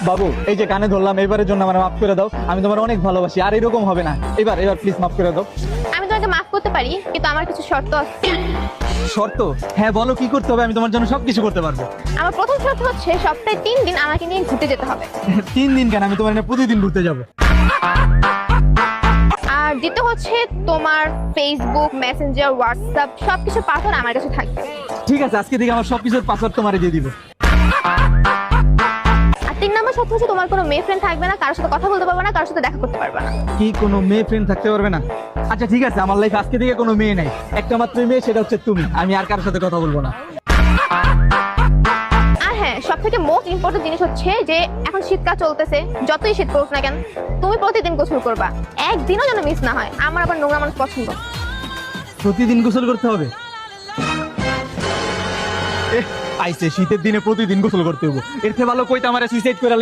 বাবু এই যে কানে ধরলাম, এবারের জন্য আমার মাফ করে দাও। আমি তোমার অনেক ভালোবাসি, আর এরকম হবে না। এবার প্লিজ মাফ করে দাও। আমি তোমাকে মাফ করতে পারি, কিন্তু আমার কিছু শর্ত আছে। শর্ত? হ্যাঁ বলো, কি করতে হবে? আমি তোমার জন্য সবকিছু করতে পারবো। আমার প্রথম শর্ত হচ্ছে সপ্তাহে 3 দিন আমাকে নিয়ে ঘুরতে যেতে হবে। 3 দিন কেন? আমি তোমার প্রতিদিন ঘুরতে যাবো। আর দ্বিতীয় হচ্ছে তোমার ফেসবুক, মেসেঞ্জার, হোয়াটসঅ্যাপ সবকিছু পাসওয়ার্ড আমার কাছে থাকবে। ঠিক আছে, আজকে থেকে আমার সবকিছুর পাসওয়ার্ড তোমারে দিয়ে দিব। আর 3 নম্বর শর্ত হচ্ছে তোমার কোনো মেয়ে ফ্রেন্ড থাকবে না, কারোর সাথে কথা বলতে পারবে না, কারোর সাথে দেখা করতে পারবে না। কি কোনো মেয়ে ফ্রেন্ড থাকতে পারবে না? আচ্ছা ঠিক আছে, আমার লাইফ আজকে থেকে কোনো মেয়ে নাই, একটা মাত্র মেয়ে, সেটা হচ্ছে তুমি। আমি আর কারোর সাথে কথা বলবো না। আর হ্যাঁ, সব থেকে মোস্ট ইম্পর্টেন্ট জিনিস হচ্ছে যে এখন শীতকাল চলতেছে, যতই শীত পড়ুক না কেন তুমি প্রতিদিন গোসল করবা, একদিনও যেন মিস না হয়। আমার আবার নোংরা মানুষ পছন্দ। প্রতিদিন গোসল করতে হবে? আইসে শীতের দিনে প্রতিদিন গোসল করতে হবে? এর থেকে ভালো কইতে আমার সুইসাইড করে